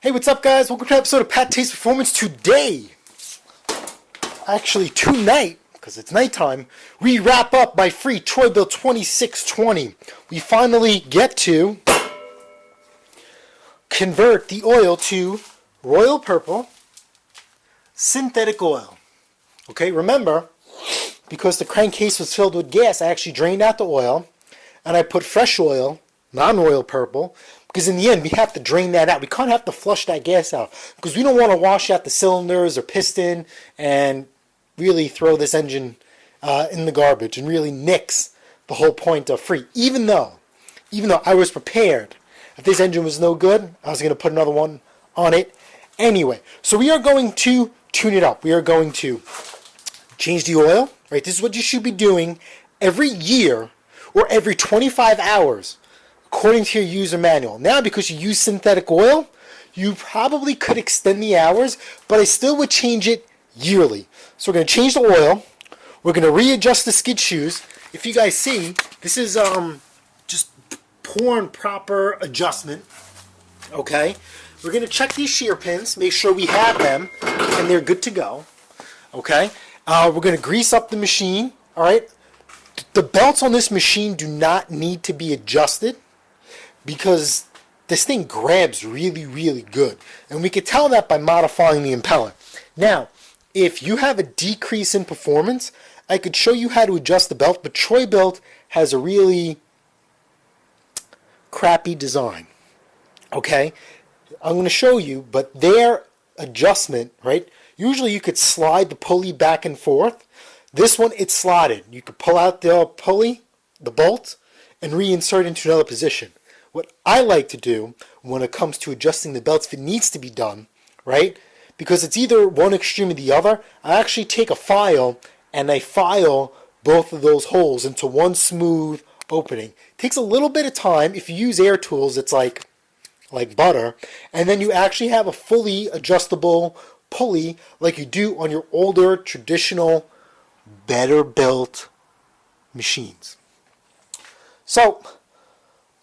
Hey, what's up, guys? Welcome to an episode of PATTAY'S Performance. Today, actually tonight, because it's nighttime, we wrap up my free TROY-BILT 2620. We finally get to convert the oil to royal purple synthetic oil. Okay, remember, because the crankcase was filled with gas, I actually drained out the oil, and I put fresh oil, non-royal purple, because in the end, we have to drain that out. We can't have to flush that gas out, because we don't want to wash out the cylinders or piston and really throw this engine in the garbage and really nix the whole point of free. Even though I was prepared, if this engine was no good, I was going to put another one on it anyway. So we are going to tune it up. We are going to change the oil. Right, this is what you should be doing every year or every 25 hours. According to your user manual. Now, because you use synthetic oil, you probably could extend the hours, but I still would change it yearly. So we're going to change the oil. We're going to readjust the skid shoes. If you guys see, this is just poor and proper adjustment. Okay? We're going to check these shear pins, make sure we have them, and they're good to go. Okay? We're going to grease up the machine. All right? The belts on this machine do not need to be adjusted, because this thing grabs really, really good. And we can tell that by modifying the impeller. Now, if you have a decrease in performance, I could show you how to adjust the belt, but TROY-BILT has a really crappy design. Okay? I'm going to show you, but their adjustment, right? Usually you could slide the pulley back and forth. This one, it's slotted. You could pull out the pulley, the bolt, and reinsert into another position. What I like to do when it comes to adjusting the belts, if it needs to be done, right, because it's either one extreme or the other, I actually take a file and I file both of those holes into one smooth opening. It takes a little bit of time. If you use air tools, it's like butter. And then you actually have a fully adjustable pulley like you do on your older, traditional, better built machines. So,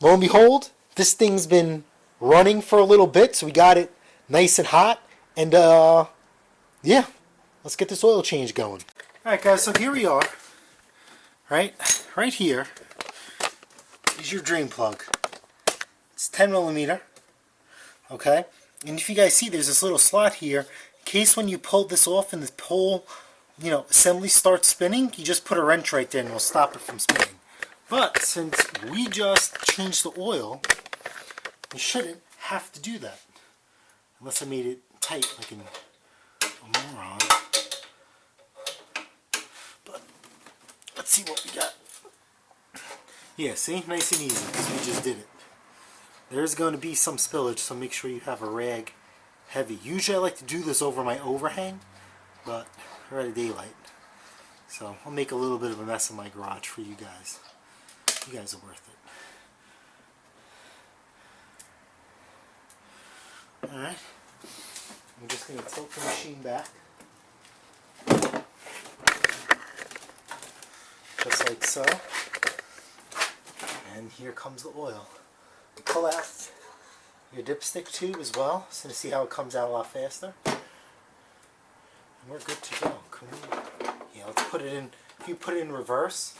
lo and behold, this thing's been running for a little bit, so we got it nice and hot, and yeah, let's get this oil change going. Alright guys, so here we are, right here is your drain plug. It's 10 millimeter, okay, and if you guys see, there's this little slot here, in case when you pull this off and the pole, assembly starts spinning, you just put a wrench right there and it'll stop it from spinning. But since we just changed the oil, we shouldn't have to do that. Unless I made it tight like a moron. But let's see what we got. Yeah, see? Nice and easy because we just did it. There's going to be some spillage, so make sure you have a rag heavy. Usually I like to do this over my overhang, but we're out of daylight. So I'll make a little bit of a mess in my garage for you guys. You guys are worth it. Alright. I'm just going to tilt the machine back. Just like so. And here comes the oil. Pull out your dipstick tube as well, so to see how it comes out a lot faster. And we're good to go. Yeah, let's put it in. If you put it in reverse,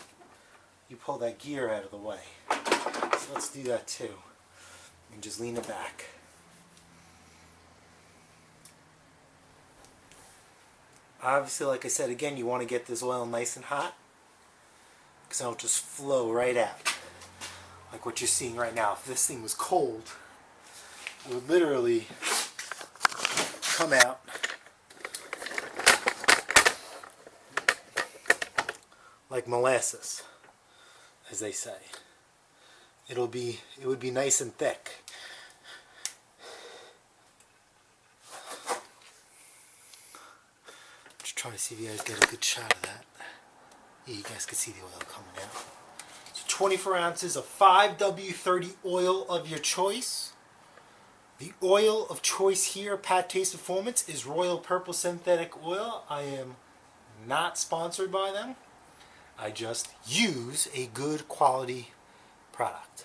you pull that gear out of the way. So let's do that too. And just lean it back. Obviously, like I said, again, you want to get this oil nice and hot, because it'll just flow right out. Like what you're seeing right now. If this thing was cold, it would literally come out like molasses, as they say. It would be nice and thick. Just trying to see if you guys get a good shot of that. Yeah, you guys can see the oil coming out. So 24 ounces of 5W30 oil of your choice. The oil of choice here, PATTAY'S Performance, is Royal Purple Synthetic Oil. I am not sponsored by them. I just use a good quality product.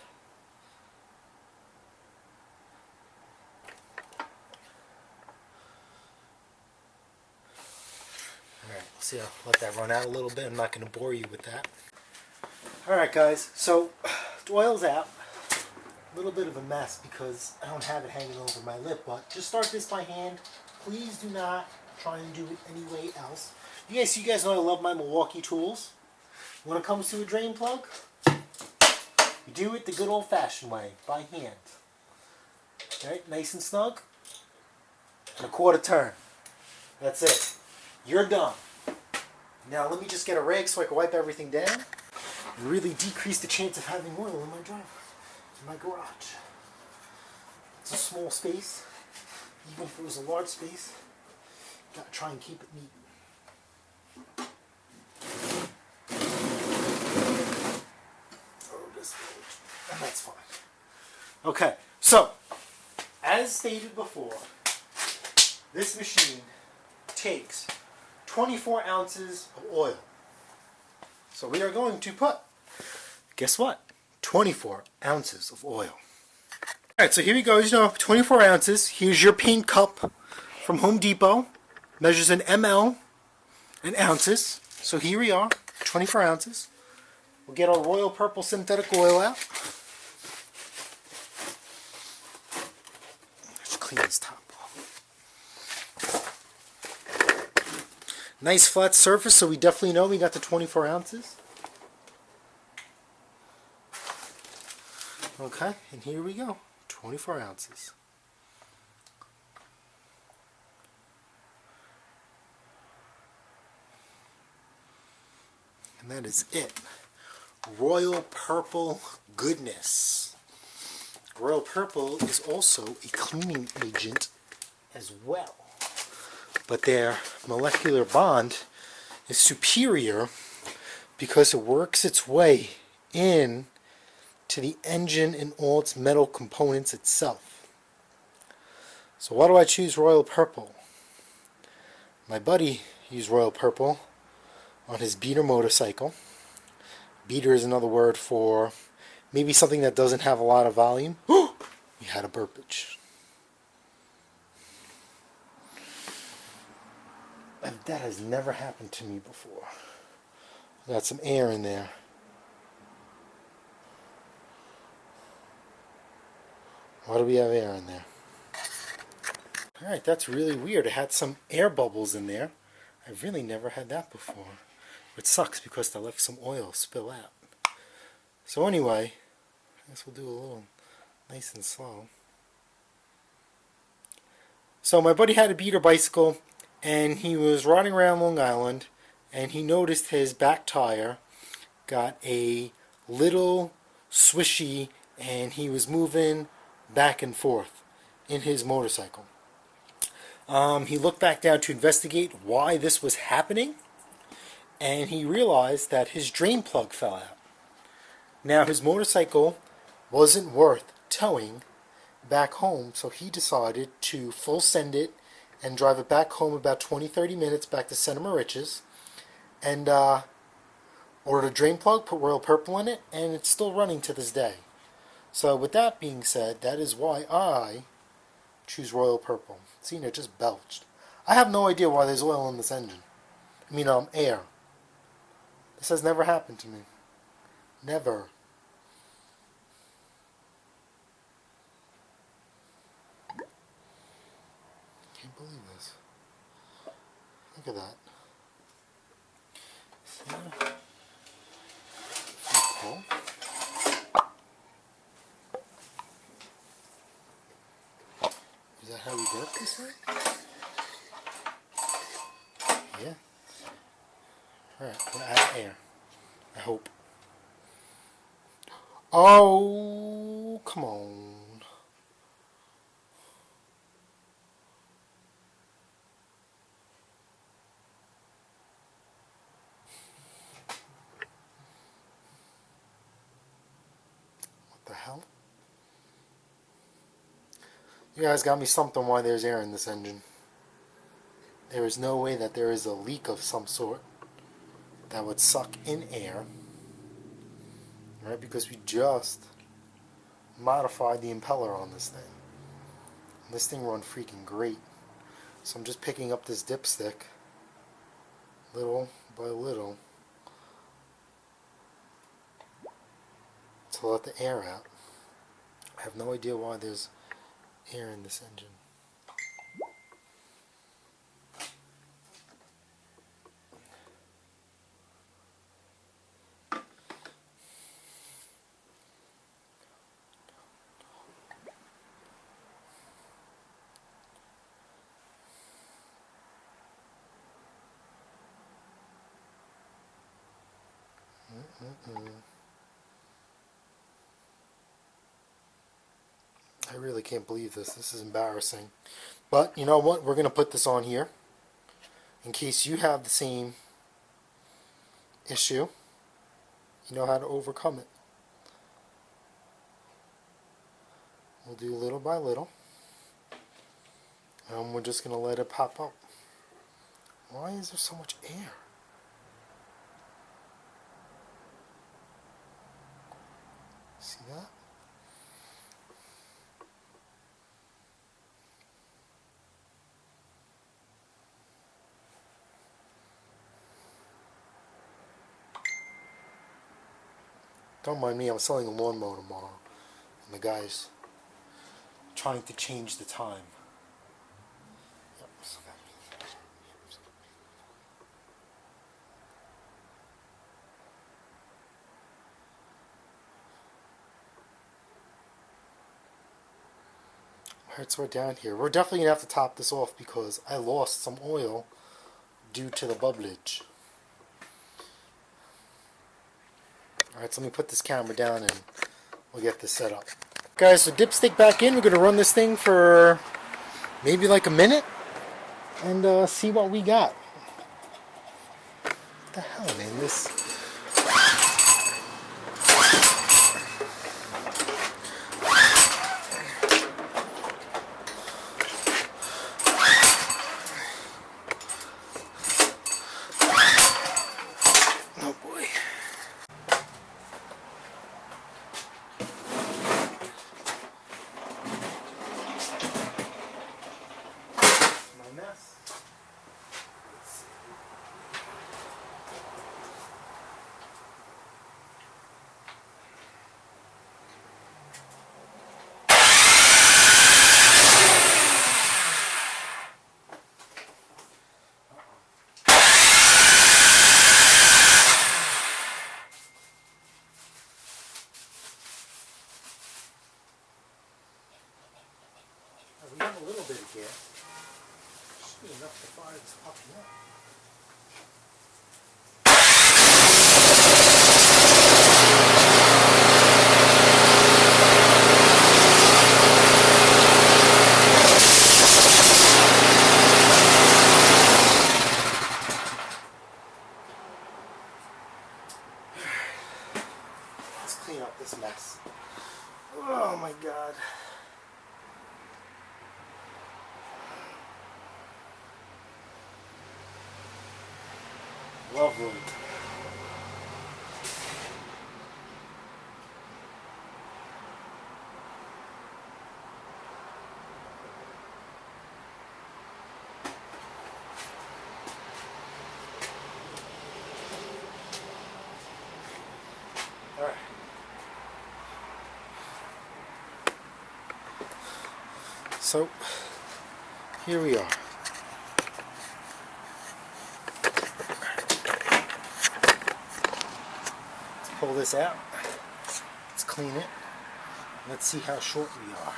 See, I'll let that run out a little bit. I'm not going to bore you with that. Alright guys, so the oil's out. A little bit of a mess because I don't have it hanging over my lip, but just start this by hand. Please do not try and do it any way else. You guys know I love my Milwaukee tools. When it comes to a drain plug, you do it the good old-fashioned way, by hand. Alright, nice and snug. And a quarter turn. That's it. You're done. Now let me just get a rag so I can wipe everything down and really decrease the chance of having oil in my driveway, in my garage. It's a small space. Even if it was a large space, you gotta try and keep it neat. And that's fine. Okay, so as stated before, this machine takes 24 ounces of oil. So we are going to put, guess what? 24 ounces of oil. Alright, so here we go. 24 ounces. Here's your paint cup from Home Depot. Measures in ml and ounces. So here we are, 24 ounces. We'll get our Royal Purple synthetic oil out. Let's clean this top off. Nice flat surface, so we definitely know we got the 24 ounces. Okay, and here we go. 24 ounces. And that is it. Royal Purple goodness. Royal Purple is also a cleaning agent as well. But their molecular bond is superior because it works its way in to the engine and all its metal components itself. So why do I choose Royal Purple? My buddy used Royal Purple on his beater motorcycle. Beater is another word for maybe something that doesn't have a lot of volume. He had a burpage. That has never happened to me before. Got some air in there. Why do we have air in there? Alright, that's really weird. It had some air bubbles in there. I've really never had that before. It sucks because I left some oil spill out. So anyway, I guess we'll do a little nice and slow. So my buddy had a beater bicycle and he was riding around Long Island and he noticed his back tire got a little swishy and he was moving back and forth in his motorcycle. He looked back down to investigate why this was happening, and he realized that his drain plug fell out. Now his motorcycle wasn't worth towing back home, so he decided to full send it and drive it back home about 20-30 minutes back to Center Moriches, and ordered a drain plug, put Royal Purple in it, and it's still running to this day. So with that being said, that is why I choose Royal Purple. See, it just belched. I have no idea why there's oil in this engine. I mean, air. This has never happened to me. Never. Can't believe this. Look at that. See? Cool. Is that how we work this thing? Yeah. Alright, we'll add air. I hope. Oh, come on. What the hell? You guys got me stumped on why there's air in this engine. There is no way that there is a leak of some sort that would suck in air, right? Because we just modified the impeller on this thing. And this thing run freaking great. So I'm just picking up this dipstick, little by little to let the air out. I have no idea why there's air in this engine. I really can't believe this. This is embarrassing. But you know what? We're going to put this on here in case you have the same issue. You know how to overcome it. We'll do little by little. And we're just going to let it pop up. Why is there so much air? See that? Don't mind me, I'm selling a lawnmower tomorrow. And the guy's trying to change the time. Yep. Alright, so we're down here. We're definitely going to have to top this off because I lost some oil due to the bubblage. Alright, so let me put this camera down and we'll get this set up. Guys, so dipstick back in. We're going to run this thing for maybe like a minute and see what we got. What the hell, man? This... We have a little bit of gas. Should be enough to fire this puppy up. Let's clean up this mess. Oh my God. Lovely. All right. So, here we are. Pull this out. Let's clean it. Let's see how short we are.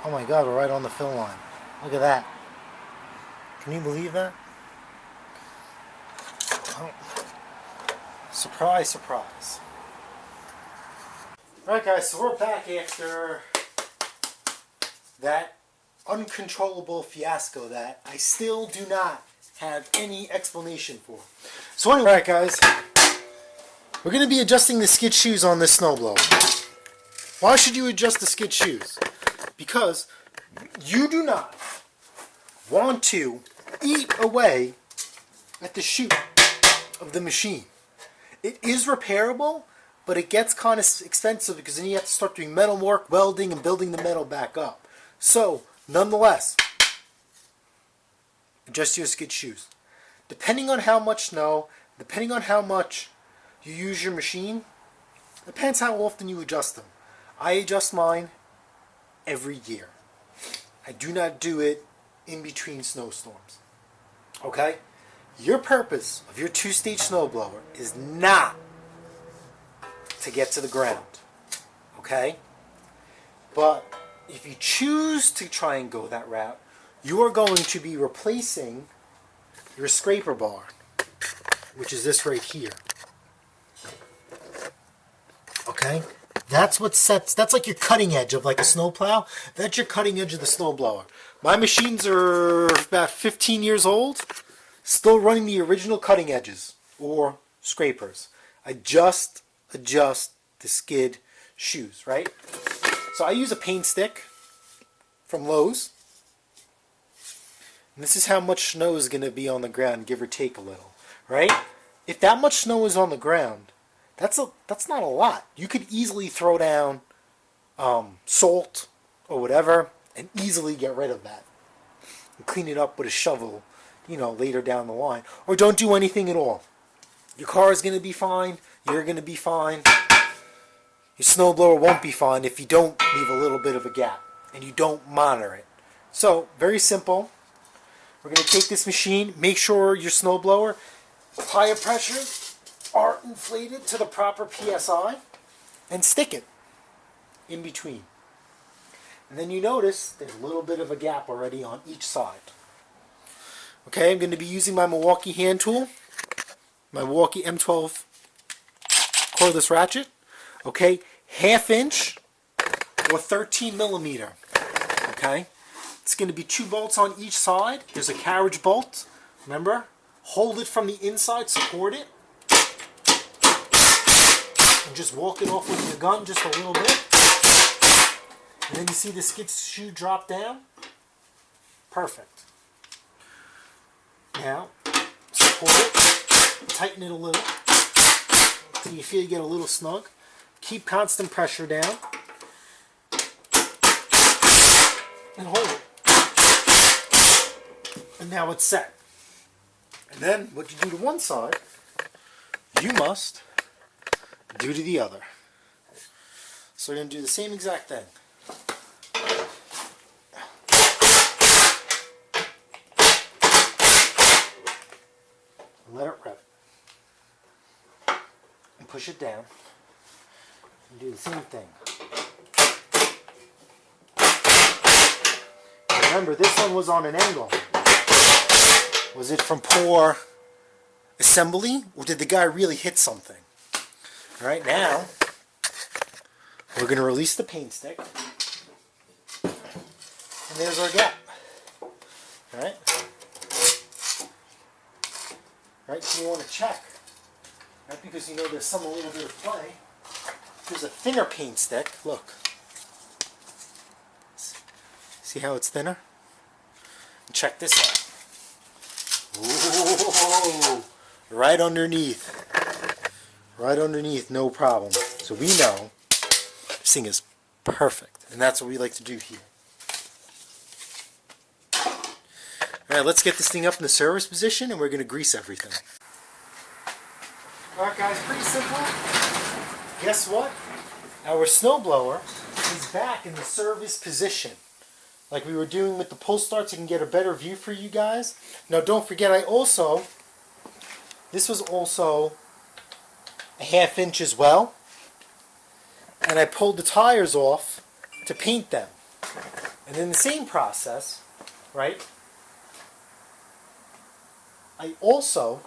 Oh my God, we're right on the fill line. Look at that. Can you believe that? Oh. Surprise, surprise. Alright guys, so we're back after that uncontrollable fiasco that I still do not have any explanation for. So anyway, alright guys, we're going to be adjusting the skid shoes on this snowblower. Why should you adjust the skid shoes? Because you do not want to eat away at the chute of the machine. It is repairable, but it gets kind of expensive because then you have to start doing metal work, welding, and building the metal back up. So Nonetheless, adjust your skid shoes. Depending on how much snow, depending on how much you use your machine, depends how often you adjust them. I adjust mine every year. I do not do it in between snowstorms. Okay? Your purpose of your two-stage snowblower is not to get to the ground. Okay? But if you choose to try and go that route, you are going to be replacing your scraper bar, which is this right here. Okay? That's like your cutting edge of like a snowplow. That's your cutting edge of the snowblower. My machines are about 15 years old, still running the original cutting edges, or scrapers. I just adjust the skid shoes, right? So I use a paint stick from Lowe's. And this is how much snow is going to be on the ground, give or take a little, right? If that much snow is on the ground, that's not a lot. You could easily throw down salt or whatever and easily get rid of that and clean it up with a shovel, later down the line. Or don't do anything at all. Your car is going to be fine. You're going to be fine. Your snowblower won't be fine if you don't leave a little bit of a gap and you don't monitor it. So, very simple. We're going to take this machine, make sure your snowblower tire pressures are inflated to the proper PSI, and stick it in between. And then you notice there's a little bit of a gap already on each side. Okay, I'm going to be using my Milwaukee hand tool, my Milwaukee M12 cordless ratchet. Okay, 1/2 inch or 13 millimeter. Okay, it's going to be 2 bolts on each side. There's a carriage bolt. Remember, hold it from the inside, support it, and just walk it off with your gun just a little bit. And then you see the skid shoe drop down. Perfect. Now, support it, tighten it a little until you feel you get a little snug. Keep constant pressure down and hold it. And now it's set. And then what you do to one side, you must do to the other. So we're going to do the same exact thing. Let it rip. And push it down. And do the same thing. Remember, this one was on an angle. Was it from poor assembly, or did the guy really hit something? Alright, now we're going to release the paint stick. And there's our gap. Alright? Right, so you want to check. Right, because you know there's some a little bit of play. There's a thinner paint stick. Look. See how it's thinner? And check this out. Ooh, right underneath. Right underneath, no problem. So we know this thing is perfect. And that's what we like to do here. Alright, let's get this thing up in the service position and we're going to grease everything. Alright guys, pretty simple. Guess what? Our snowblower is back in the service position. Like we were doing with the pull starts, I can get a better view for you guys. Now don't forget, this was also a 1/2 inch as well. And I pulled the tires off to paint them. And in the same process, right, I also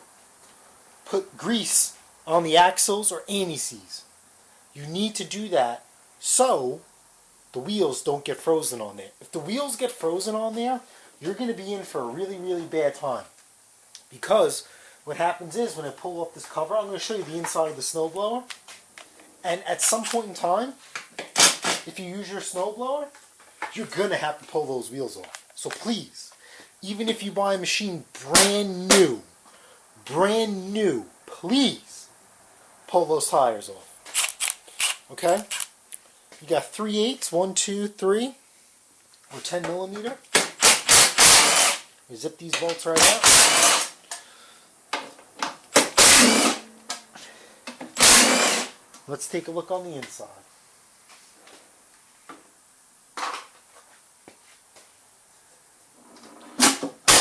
put grease on the axles or anti-seize. You need to do that so the wheels don't get frozen on there. If the wheels get frozen on there, you're going to be in for a really, really bad time. Because what happens is when I pull off this cover, I'm going to show you the inside of the snowblower. And at some point in time, if you use your snowblower, you're going to have to pull those wheels off. So please, even if you buy a machine brand new, please pull those tires off. Okay? You got 3/8, 1, 2, 3. or 10 millimeter. We zip these bolts right out. Let's take a look on the inside.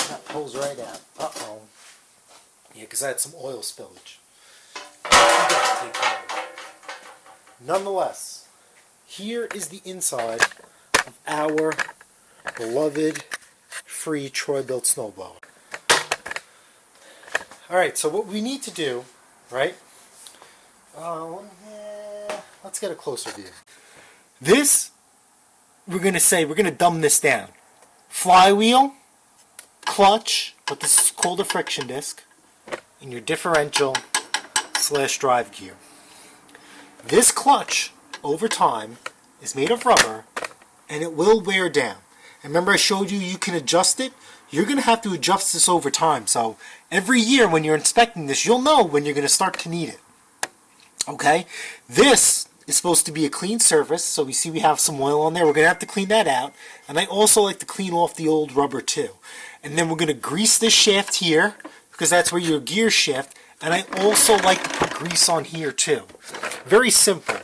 That pulls right out. Uh-oh. Yeah, because I had some oil spillage. Nonetheless, here is the inside of our beloved free TROY-BILT snowblower. Alright, so what we need to do, right? Let's get a closer view. This, we're going to dumb this down. Flywheel, clutch, what this is called a friction disc, and your differential / drive gear. This clutch, over time, is made of rubber, and it will wear down. And remember I showed you you can adjust it? You're going to have to adjust this over time. So every year when you're inspecting this, you'll know when you're going to start to need it. Okay? This is supposed to be a clean surface, so we see we have some oil on there. We're going to have to clean that out. And I also like to clean off the old rubber too. And then we're going to grease this shaft here, because that's where your gears shift. And I also like to put grease on here too. Very simple.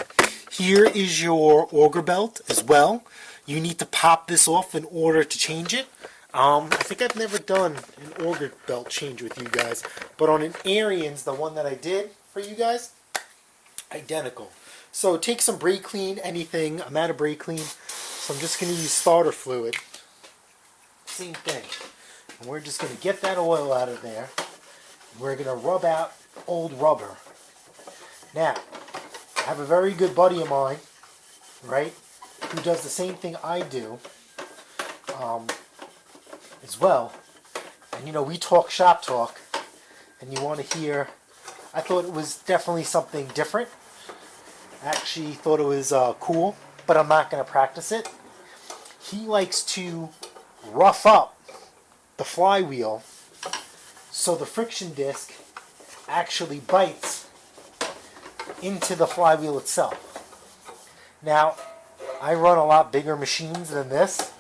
Here is your auger belt as well. You need to pop this off in order to change it. I think I've never done an auger belt change with you guys, but on an Ariens, the one that I did for you guys, identical. So take some brake clean, anything. I'm out of brake clean, so I'm just going to use starter fluid. Same thing. And we're just going to get that oil out of there. We're going to rub out old rubber. Now, I have a very good buddy of mine, right, who does the same thing I do as well. And you know, we talk shop talk, and you want to hear, I thought it was definitely something different. I actually thought it was cool, but I'm not going to practice it. He likes to rough up the flywheel so the friction disc actually bites into the flywheel itself. Now, I run a lot bigger machines than this,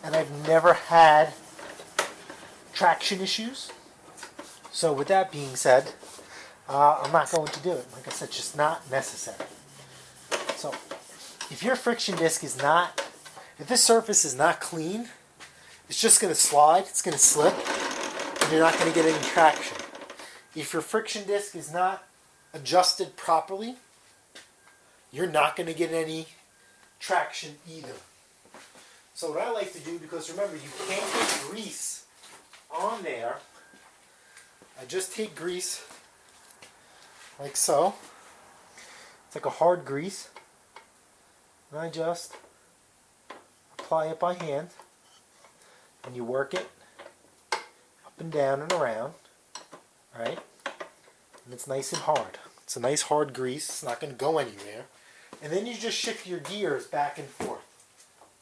and I've never had traction issues. So with that being said, I'm not going to do it. Like I said, it's just not necessary. So if your friction disc is not, if this surface is not clean, it's just going to slide, it's going to slip, and you're not going to get any traction. If your friction disc is not adjusted properly, you're not going to get any traction either. So what I like to do, because remember, you can't get grease on there, I just take grease like so. It's like a hard grease, and I just apply it by hand, and you work it up and down and around, right? And it's nice and hard. It's a nice hard grease. It's not going to go anywhere. And then you just shift your gears back and forth,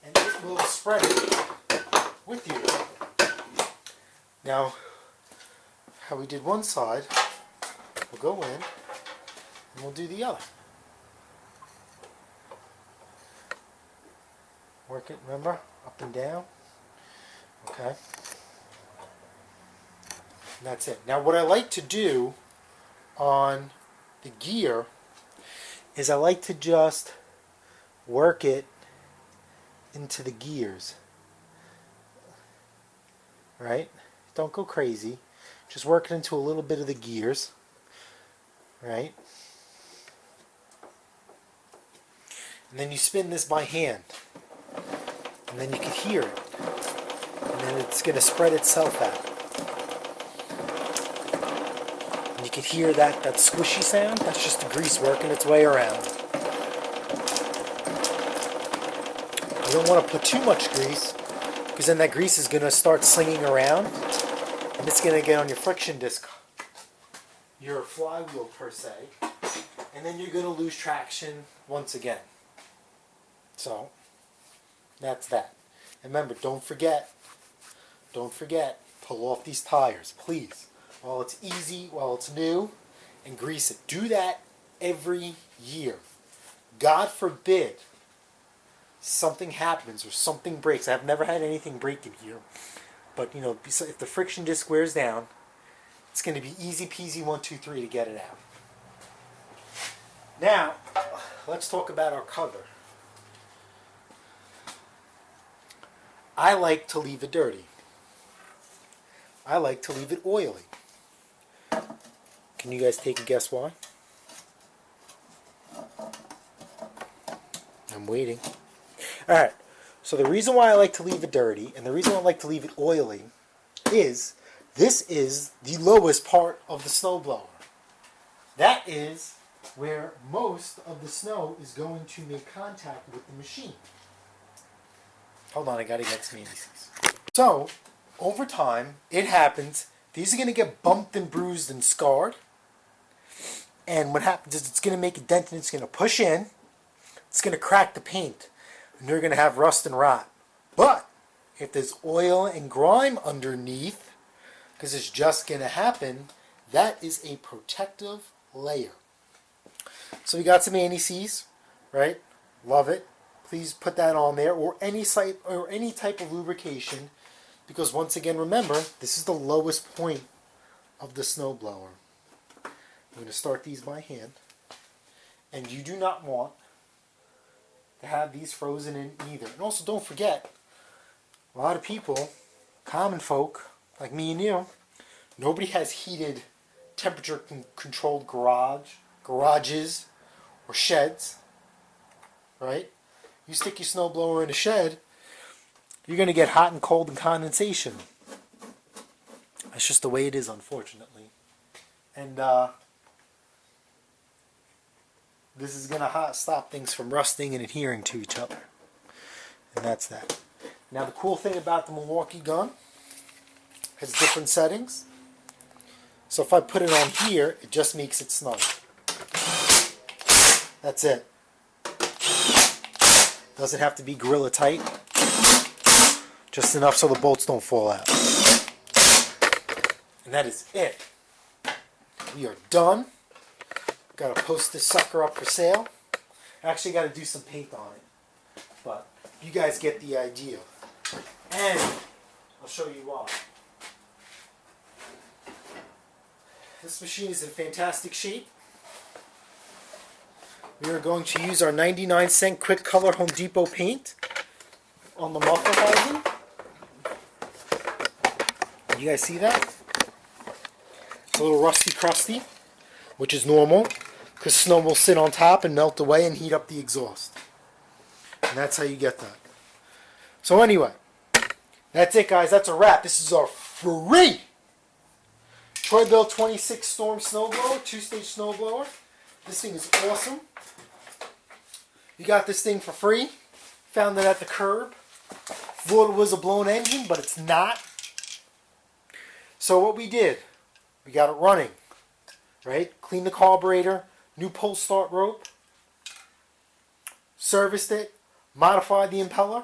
and it will spread it with you. Now, how we did one side, we'll go in and we'll do the other. Work it, remember, up and down. Okay. And that's it. Now what I like to do on the gear is I like to just work it into the gears. Right? Don't go crazy. Just work it into a little bit of the gears. Right? And then you spin this by hand. And then you can hear it. And then it's going to spread itself out. And you can hear that squishy sound. That's just the grease working its way around. You don't want to put too much grease, because then that grease is going to start slinging around, and it's going to get on your friction disc, your flywheel per se, and then you're going to lose traction once again. So, that's that. And remember, don't forget, pull off these tires, please. While it's easy, while it's new, and grease it. Do that every year. God forbid something happens or something breaks. I've never had anything break in here. But, you know, if the friction disc wears down, it's going to be easy peasy 1, 2, 3 to get it out. Now, let's talk about our cover. I like to leave it dirty. I like to leave it oily. Can you guys take a guess why? I'm waiting. Alright, so the reason why I like to leave it dirty and the reason why I like to leave it oily is this is the lowest part of the snowblower. That is where most of the snow is going to make contact with the machine. Hold on, I gotta get some indices. So, over time, it happens. These are going to get bumped and bruised and scarred. And what happens is it's going to make a dent and it's going to push in. It's going to crack the paint. And you're going to have rust and rot. But if there's oil and grime underneath, because it's just going to happen, that is a protective layer. So we got some anti-seize, right? Love it. Please put that on there, or any type of lubrication, because once again, remember, this is the lowest point of the snowblower. I'm going to start these by hand, and you do not want to have these frozen in either. And also, don't forget, a lot of people, common folk like me and you, nobody has heated, temperature-controlled garages, or sheds, right? You stick your snowblower in a shed, you're going to get hot and cold and condensation. That's just the way it is, unfortunately. And this is going to stop things from rusting and adhering to each other. And that's that. Now the cool thing about the Milwaukee gun, has different settings. So if I put it on here, it just makes it snug. That's it. Doesn't have to be gorilla tight. Just enough so the bolts don't fall out. And that is it. We are done. Got to post this sucker up for sale. Actually got to do some paint on it. But you guys get the idea. And I'll show you why. This machine is in fantastic shape. We are going to use our 99-cent Quick Color Home Depot paint on the muffler housing. You guys see that? It's a little rusty crusty, which is normal, because snow will sit on top and melt away and heat up the exhaust. And that's how you get that. So anyway, that's it, guys. That's a wrap. This is our free TROY-BILT 26 Storm Snowblower, 2-stage snowblower. This thing is awesome. You got this thing for free. Found it at the curb. Thought it was a blown engine, but it's not. So what we did, we got it running, right? Cleaned the carburetor, new pull start rope, serviced it, modified the impeller,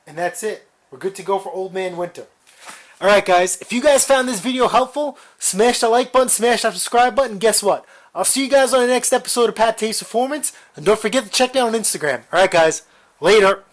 and that's it. We're good to go for Old Man Winter. Alright guys, if you guys found this video helpful, smash the like button, smash that subscribe button, guess what? I'll see you guys on the next episode of PATTAY'S Performance, and don't forget to check me out on Instagram. Alright guys, later.